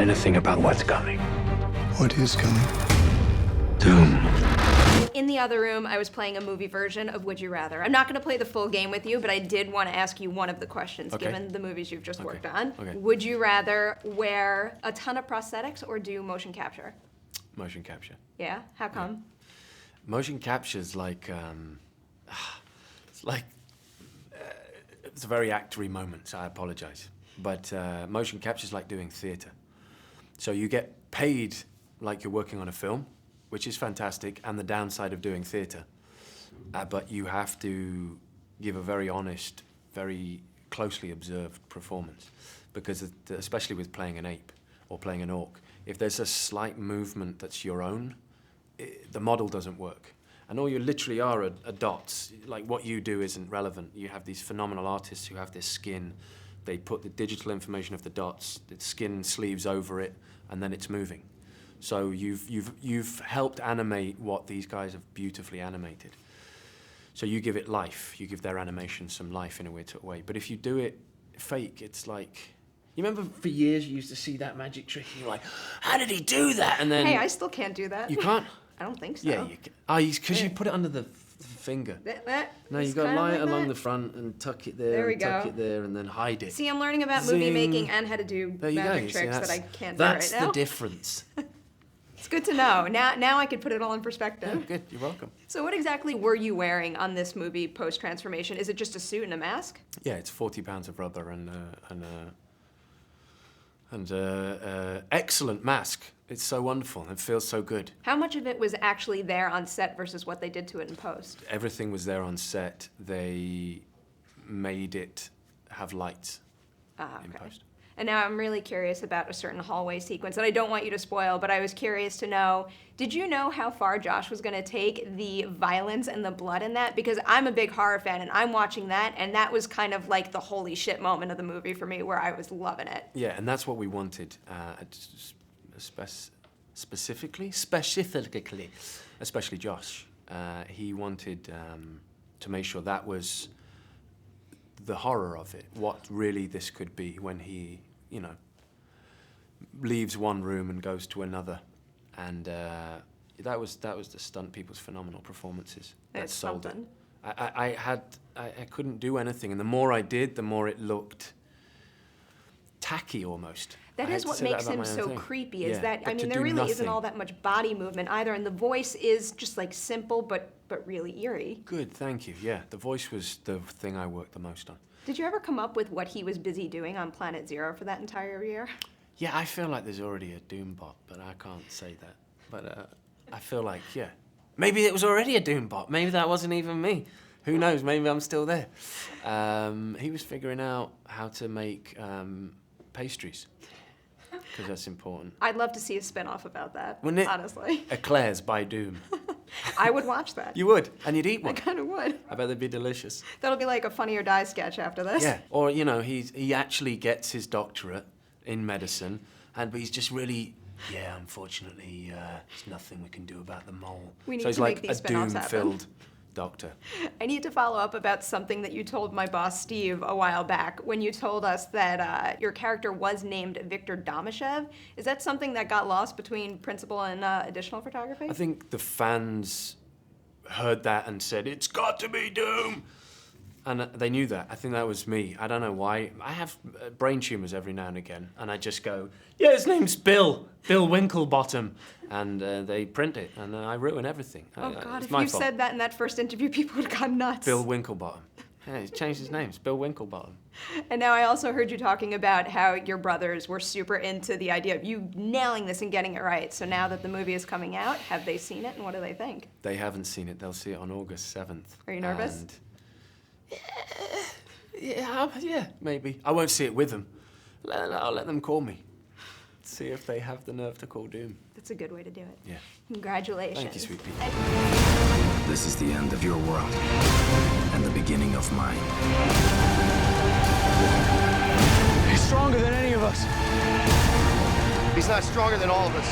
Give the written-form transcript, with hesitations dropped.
anything about what's coming. What is coming? Doom. In the other room, I was playing a movie version of Would You Rather. I'm not gonna play the full game with you, but I did want to ask you one of the questions, given the movies you've just worked on. Okay. Would you rather wear a ton of prosthetics or do motion capture? Motion capture. Yeah? How come? Motion capture is like, it's a very actory moment, so I apologize. But motion capture is like doing theater. So you get paid like you're working on a film, which is fantastic, and the downside of doing theater. But you have to give a very honest, very closely observed performance. Because especially with playing an ape or playing an orc, if there's a slight movement that's your own, the model doesn't work. And all you literally are dots. Like, what you do isn't relevant. You have these phenomenal artists who have this skin. They put the digital information of the dots, the skin sleeves over it, and then it's moving. So you've helped animate what these guys have beautifully animated. So you give it life. You give their animation some life in a weird way. But if you do it fake, it's like... You remember for years you used to see that magic trick and you're like, how did he do that? And then... Hey, I still can't do that. You can't? I don't think so. Yeah, you can. Oh, because you put it under the finger. No, you've got to lie it along the front and tuck it there, and tuck it there, and then hide it. See, I'm learning about movie making and how to do magic tricks that I can't do right now. That's the difference. It's good to know. Now I can put it all in perspective. Yeah, good. You're welcome. So what exactly were you wearing on this movie post-transformation? Is it just a suit and a mask? Yeah, it's 40 pounds of rubber and excellent mask. It's so wonderful. It feels so good. How much of it was actually there on set versus what they did to it in post? Everything was there on set. They made it have lights in post. And now I'm really curious about a certain hallway sequence that I don't want you to spoil, but I was curious to know, did you know how far Josh was gonna take the violence and the blood in that? Because I'm a big horror fan and I'm watching that, and that was kind of like the holy shit moment of the movie for me where I was loving it. Yeah, and that's what we wanted, specifically, especially Josh. He wanted to make sure that was the horror of it, what really this could be when he, you know, leaves one room and goes to another. And that was the stunt people's phenomenal performances. That sold it. I couldn't do anything, and the more I did, the more it looked tacky almost. That is what makes him so creepy, is that, I mean, there really isn't all that much body movement either, and the voice is just like simple but really eerie. Good, thank you. Yeah, the voice was the thing I worked the most on. Did you ever come up with what he was busy doing on Planet Zero for that entire year? Yeah, I feel like there's already a Doombot, but I can't say that. But I feel like, yeah, maybe it was already a Doombot. Maybe that wasn't even me. Who knows? Maybe I'm still there. He was figuring out how to make pastries, because that's important. I'd love to see a spin-off about that, Wouldn't it? Honestly. Eclairs by Doom. I would watch that. You would, and you'd eat one. I kind of would. I bet they'd be delicious. That'll be like a Funny or Die sketch after this. Yeah, or, you know, he actually gets his doctorate in medicine, but he's just really, yeah, unfortunately, there's nothing we can do about the mole. We need so he's to like make these a spin-offs happen. doom-filled doctor. I need to follow up about something that you told my boss, Steve, a while back when you told us that your character was named Victor Domashev. Is that something that got lost between principal and additional photography? I think the fans heard that and said, it's got to be Doom! And they knew that. I think that was me. I don't know why. I have brain tumors every now and again, and I just go, yeah, his name's Bill Winklebottom. And they print it, and I ruin everything. Oh, God, it's if my you fault. said that in that first interview, people would have gone nuts. Bill Winklebottom. Yeah, he's changed his name. It's Bill Winklebottom. And now I also heard you talking about how your brothers were super into the idea of you nailing this and getting it right. So now that the movie is coming out, have they seen it, and what do they think? They haven't seen it. They'll see it on August 7th. Are you nervous? And yeah, maybe. I won't see it with them. I'll let them call me. See if they have the nerve to call Doom. That's a good way to do it. Yeah. Congratulations. Thank you, sweet pea. This is the end of your world and the beginning of mine. He's stronger than any of us. He's not stronger than all of us.